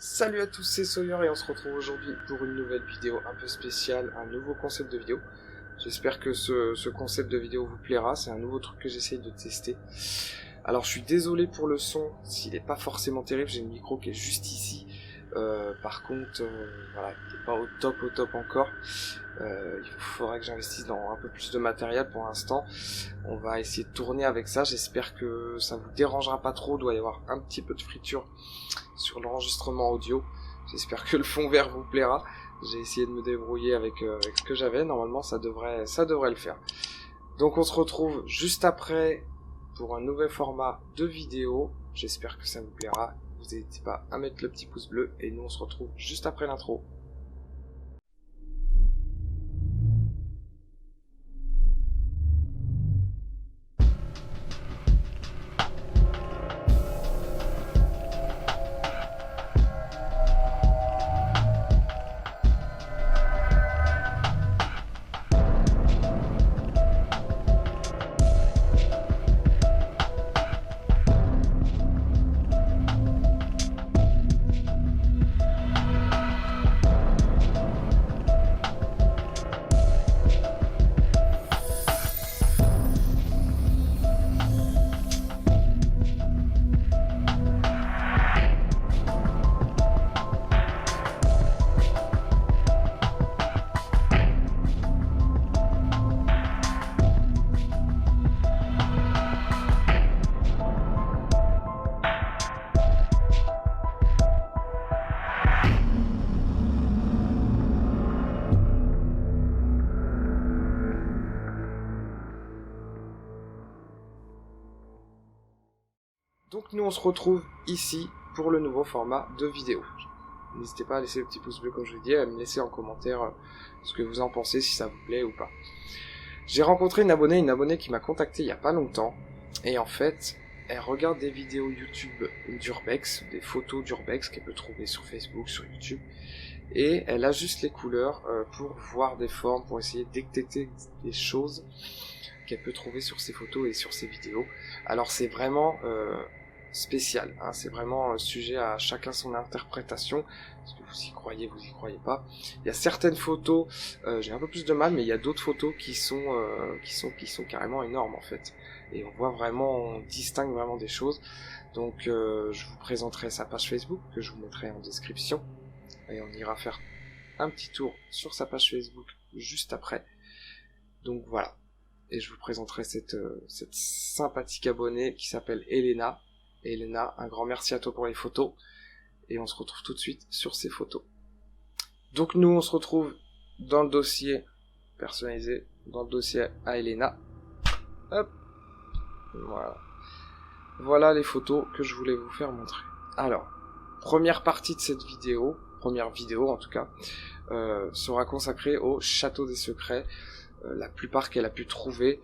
Salut à tous, c'est Sawyer et on se retrouve aujourd'hui pour une nouvelle vidéo un peu spéciale, un nouveau concept de vidéo. J'espère que ce concept de vidéo vous plaira, c'est un nouveau truc que j'essaye de tester. Alors je suis désolé pour le son, s'il n'est pas forcément terrible, j'ai le micro qui est juste ici. Par contre, voilà, il n'est pas au top encore. Il faudra que j'investisse dans un peu plus de matériel pour l'instant. On va essayer de tourner avec ça, j'espère que ça vous dérangera pas trop, il doit y avoir un petit peu de friture sur l'enregistrement audio. J'espère que le fond vert vous plaira. J'ai essayé de me débrouiller avec ce que j'avais, normalement ça devrait le faire. Donc on se retrouve juste après pour un nouvel format de vidéo. J'espère que ça vous plaira. Vous n'hésitez pas à mettre le petit pouce bleu et nous on se retrouve juste après l'intro. Donc nous on se retrouve ici pour le nouveau format de vidéo. N'hésitez pas à laisser le petit pouce bleu comme je l'ai dit, à me laisser en commentaire ce que vous en pensez, si ça vous plaît ou pas. J'ai rencontré une abonnée qui m'a contacté il y a pas longtemps, et en fait, elle regarde des vidéos YouTube d'Urbex, des photos d'Urbex qu'elle peut trouver sur Facebook, sur YouTube, et elle ajuste les couleurs pour voir des formes, pour essayer de détecter des choses qu'elle peut trouver sur ses photos et sur ses vidéos. Alors c'est vraiment spécial, hein, c'est vraiment sujet à chacun son interprétation, parce que vous y croyez pas. Il y a certaines photos, j'ai un peu plus de mal, mais il y a d'autres photos qui sont carrément énormes en fait, et on voit vraiment, on distingue vraiment des choses. Donc je vous présenterai sa page Facebook que je vous mettrai en description, et on ira faire un petit tour sur sa page Facebook juste après. Donc voilà, et je vous présenterai cette sympathique abonnée qui s'appelle Elena. Elena, un grand merci à toi pour les photos, et on se retrouve tout de suite sur ces photos. Donc nous on se retrouve dans le dossier personnalisé, dans le dossier à Elena. Hop, voilà les photos que je voulais vous faire montrer. Alors, première partie de cette vidéo, première vidéo en tout cas, sera consacrée au Château des Secrets. La plupart qu'elle a pu trouver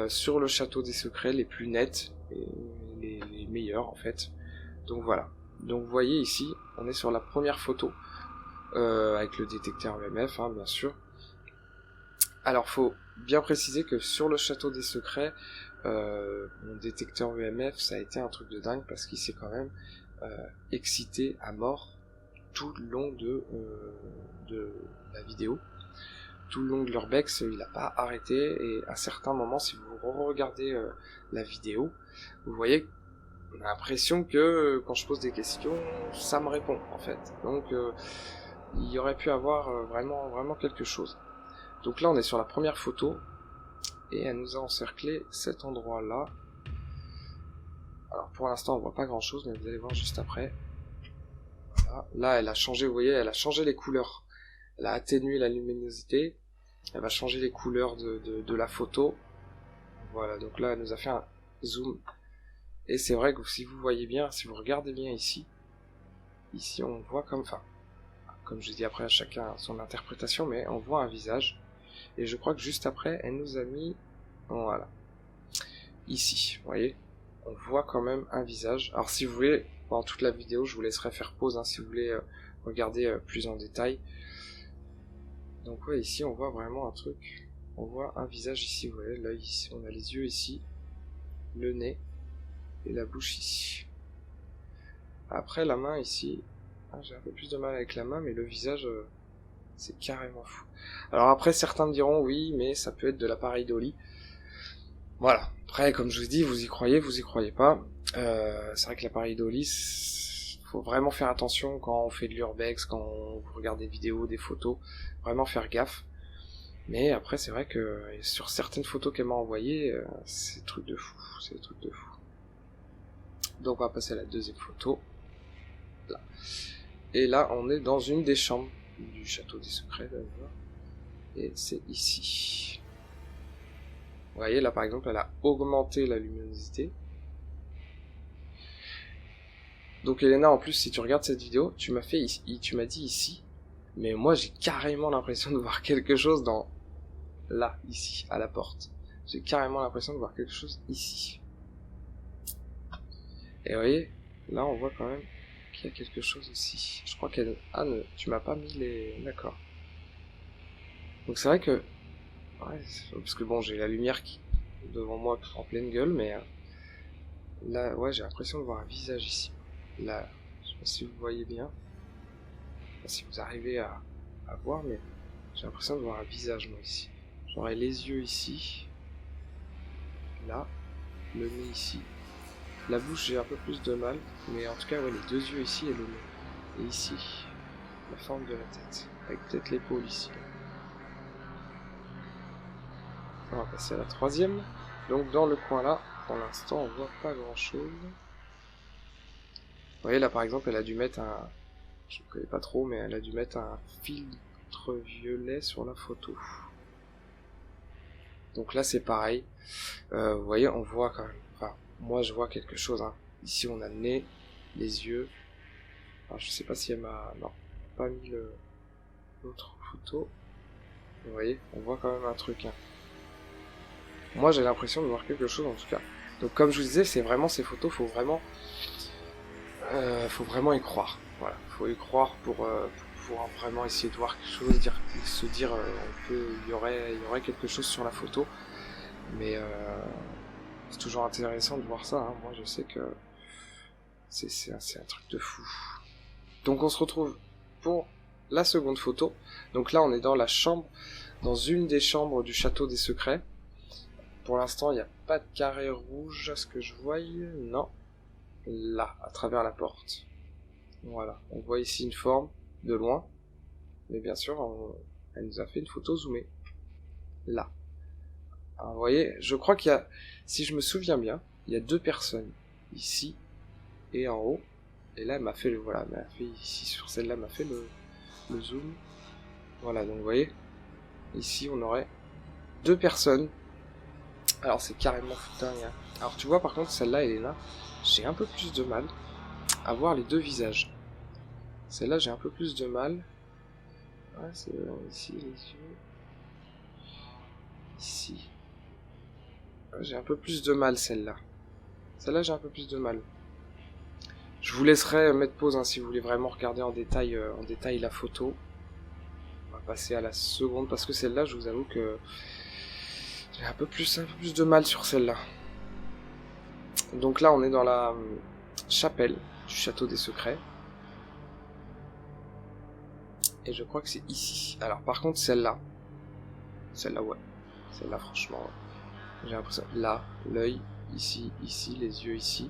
sur le Château des Secrets, les plus nettes et les meilleures en fait. Donc voilà. Donc vous voyez ici, on est sur la première photo avec le détecteur EMF, hein, bien sûr. Alors faut bien préciser que sur le Château des Secrets, mon détecteur EMF, ça a été un truc de dingue parce qu'il s'est quand même excité à mort tout le long de la vidéo. Tout le long de l'urbex, il n'a pas arrêté, et à certains moments, si vous regardez la vidéo, vous voyez, on a l'impression que quand je pose des questions, ça me répond en fait. Donc il y aurait pu avoir vraiment quelque chose. Donc là on est sur la première photo, et elle nous a encerclé cet endroit là. Alors pour l'instant on voit pas grand chose, mais vous allez voir juste après. Voilà. Là elle a changé, vous voyez, elle a changé les couleurs. Elle a atténué la luminosité. Elle va changer les couleurs de la photo. Voilà, donc là elle nous a fait un zoom. Et c'est vrai que si vous voyez bien, si vous regardez bien ici on voit comme je dis, après à chacun son interprétation, mais on voit un visage. Et je crois que juste après elle nous a mis, voilà, ici, vous voyez, on voit quand même un visage. Alors si vous voulez, pendant toute la vidéo je vous laisserai faire pause, hein, si vous voulez regarder plus en détail. Donc ouais, ici on voit vraiment un truc, on voit un visage ici, vous voyez, l'œil ici, on a les yeux ici, le nez, et la bouche ici. Après la main ici, Ah, j'ai un peu plus de mal avec la main, mais le visage, c'est carrément fou. Alors après, certains me diront oui, mais ça peut être de l'appareil Dolly. Voilà. Après, comme je vous dis, vous y croyez pas. C'est vrai que l'appareil Dolly, faut vraiment faire attention quand on fait de l'urbex, quand on regarde des vidéos, des photos, vraiment faire gaffe. Mais après, c'est vrai que sur certaines photos qu'elle m'a envoyées, c'est des trucs de fou, c'est des trucs de fou. Donc on va passer à la deuxième photo. Là. Et là, on est dans une des chambres du château des secrets, d'ailleurs. Et c'est ici. Vous voyez, là par exemple, elle a augmenté la luminosité. Donc Elena, en plus, si tu regardes cette vidéo, tu m'as dit ici, mais moi j'ai carrément l'impression de voir quelque chose dans là, ici, à la porte. J'ai carrément l'impression de voir quelque chose ici. Et vous voyez, là on voit quand même qu'il y a quelque chose aussi. Je crois qu'elle... Ah, non, tu m'as pas mis les... D'accord. Donc c'est vrai que... Ouais, parce que bon, j'ai la lumière qui devant moi en pleine gueule, mais... Là, ouais, j'ai l'impression de voir un visage ici. Là, je sais pas si vous voyez bien. Enfin, si vous arrivez à voir, mais j'ai l'impression de voir un visage, moi, ici. J'aurais les yeux ici. Là. Le nez ici. La bouche, j'ai un peu plus de mal. Mais en tout cas, ouais, les deux yeux ici et le nez. Et ici, la forme de la tête. Avec peut-être l'épaule ici. On va passer à la troisième. Donc, dans le coin là, pour l'instant, on voit pas grand-chose. Vous voyez, là, par exemple, elle a dû mettre un... Je ne connais pas trop, mais elle a dû mettre un filtre violet sur la photo. Donc là, c'est pareil. Vous voyez, on voit quand même... Enfin, moi, je vois quelque chose. Hein. Ici, on a le nez, les yeux. Alors, je sais pas si elle m'a... Non, pas mis l'autre photo. Vous voyez, on voit quand même un truc. Hein. Moi, j'ai l'impression de voir quelque chose, en tout cas. Donc, comme je vous disais, c'est vraiment ces photos, faut vraiment y croire. Voilà, faut y croire pour pouvoir vraiment essayer de voir quelque chose, se dire, il y aurait quelque chose sur la photo. Mais c'est toujours intéressant de voir ça. Hein. Moi, je sais que c'est un truc de fou. Donc, on se retrouve pour la seconde photo. Donc là, on est dans la chambre, dans une des chambres du château des secrets. Pour l'instant, il n'y a pas de carré rouge, à ce que je voie. Non. Là, à travers la porte. Voilà. On voit ici une forme de loin. Mais bien sûr, elle nous a fait une photo zoomée. Là. Alors, vous voyez, je crois qu'il y a, si je me souviens bien, il y a deux personnes. Ici et en haut. Et là, elle m'a fait le, voilà, elle m'a fait ici sur celle-là, elle m'a fait le zoom. Voilà, donc vous voyez, ici on aurait deux personnes. Alors c'est carrément dingue. Hein. Alors tu vois par contre celle-là, elle est là. J'ai un peu plus de mal à voir les deux visages. Celle-là, j'ai un peu plus de mal. Ouais, c'est ici les yeux. Ici. Ouais, j'ai un peu plus de mal celle-là. Celle-là, j'ai un peu plus de mal. Je vous laisserai mettre pause hein, si vous voulez vraiment regarder en détail la photo. On va passer à la seconde parce que celle-là, je vous avoue que j'ai un peu plus de mal sur celle-là. Donc là, on est dans la chapelle du château des secrets. Et je crois que c'est ici. Alors par contre, celle-là, ouais. Celle-là, franchement, j'ai l'impression... Là, l'œil, ici, les yeux ici,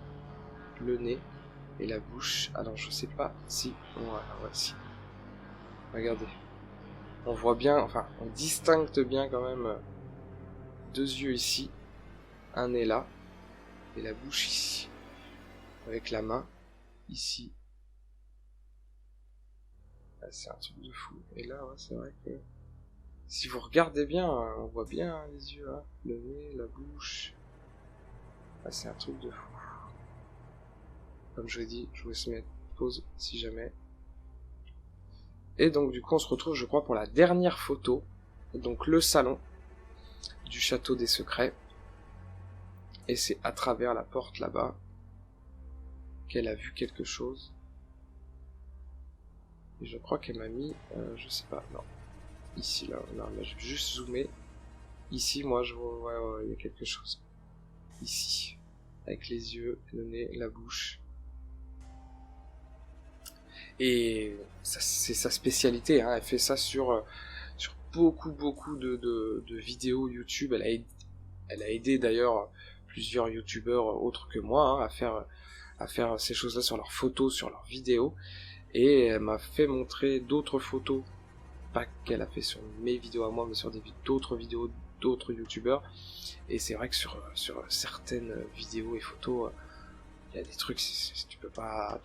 le nez et la bouche. Alors je sais pas si... Voilà, ouais, si. Regardez. On voit bien, enfin, on distingue bien quand même deux yeux ici, un nez là, et la bouche ici. Avec la main, ici. Ah, c'est un truc de fou. Et là, ouais, c'est vrai que... Si vous regardez bien, on voit bien les yeux, hein, le nez, la bouche. Ah, c'est un truc de fou. Comme je l'ai dit, je vous laisse mettre pause si jamais. Et donc du coup on se retrouve je crois pour la dernière photo. Donc le salon du château des secrets. Et c'est à travers la porte là-bas qu'elle a vu quelque chose. Et je crois qu'elle m'a mis, je sais pas, non. Ici là, non, là je vais juste zoomer. Ici moi je vois, ouais, il y a quelque chose. Ici. Avec les yeux, le nez, la bouche. Et c'est sa spécialité, hein. Elle fait ça sur beaucoup de vidéos YouTube. Elle a aidé d'ailleurs plusieurs youtubeurs autres que moi, hein, à faire ces choses-là sur leurs photos, sur leurs vidéos. Et elle m'a fait montrer d'autres photos, pas qu'elle a fait sur mes vidéos à moi, mais sur d'autres vidéos d'autres youtubeurs. Et c'est vrai que sur certaines vidéos et photos, il y a des trucs, tu peux pas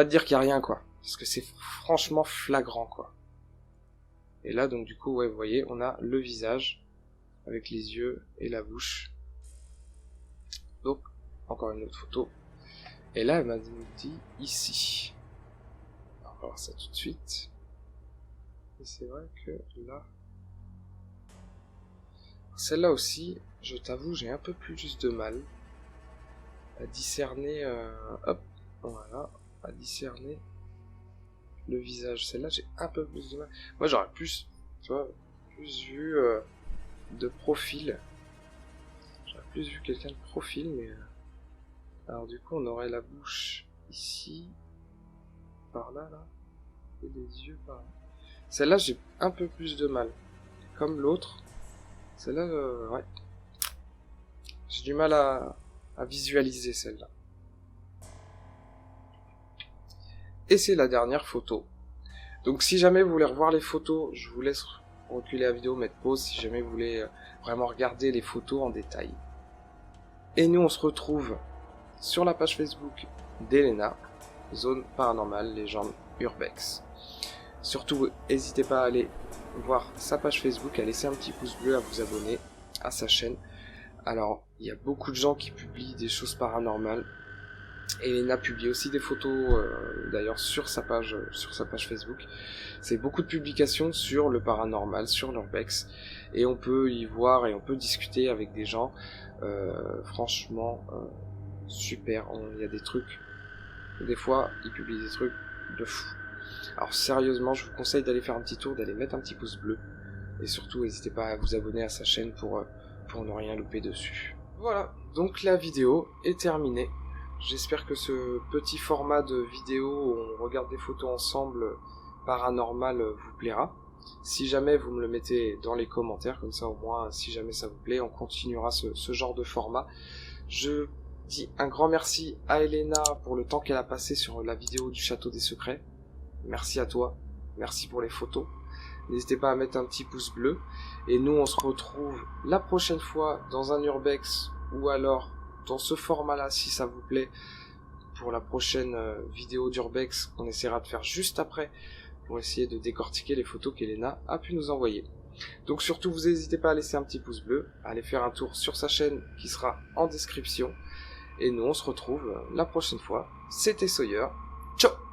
te dire qu'il y a rien, quoi. Parce que c'est franchement flagrant, quoi. Et là, donc, du coup, ouais, vous voyez, on a le visage, avec les yeux et la bouche. Donc, encore une autre photo. Et là, elle m'a dit ici. On va voir ça tout de suite. Et c'est vrai que là... Celle-là aussi, je t'avoue, j'ai un peu plus de mal à discerner... hop, voilà, à discerner le visage. Celle-là, j'ai un peu plus de mal. Moi, j'aurais plus, tu vois, plus vu de profil. J'aurais plus vu quelqu'un de profil, mais... Alors du coup, on aurait la bouche ici, par là, et les yeux par là. Celle-là, j'ai un peu plus de mal. Comme l'autre. Celle-là, ouais. J'ai du mal à visualiser celle-là. Et c'est la dernière photo. Donc si jamais vous voulez revoir les photos, je vous laisse reculer la vidéo, mettre pause, si jamais vous voulez vraiment regarder les photos en détail. Et nous, on se retrouve sur la page Facebook d'Elena, Zone Paranormale, Légende Urbex. Surtout, n'hésitez pas à aller voir sa page Facebook, à laisser un petit pouce bleu, à vous abonner à sa chaîne. Alors, il y a beaucoup de gens qui publient des choses paranormales. Elena publie aussi des photos, d'ailleurs, sur sa page Facebook. C'est beaucoup de publications sur le paranormal, sur l'urbex. Et on peut y voir et on peut discuter avec des gens. Franchement, super. Il y a des trucs. Des fois, ils publient des trucs de fou. Alors sérieusement, je vous conseille d'aller faire un petit tour, d'aller mettre un petit pouce bleu. Et surtout, n'hésitez pas à vous abonner à sa chaîne pour ne rien louper dessus. Voilà, donc la vidéo est terminée. J'espère que ce petit format de vidéo où on regarde des photos ensemble paranormales vous plaira. Si jamais vous me le mettez dans les commentaires, comme ça au moins, si jamais ça vous plaît, on continuera ce genre de format. Je dis un grand merci à Elena pour le temps qu'elle a passé sur la vidéo du Château des Secrets. Merci à toi, merci pour les photos. N'hésitez pas à mettre un petit pouce bleu. Et nous, on se retrouve la prochaine fois dans un urbex ou alors dans ce format-là, si ça vous plaît, pour la prochaine vidéo d'urbex qu'on essaiera de faire juste après pour essayer de décortiquer les photos qu'Elena a pu nous envoyer. Donc surtout, vous n'hésitez pas à laisser un petit pouce bleu, à aller faire un tour sur sa chaîne qui sera en description. Et nous, on se retrouve la prochaine fois. C'était Sawyer. Ciao!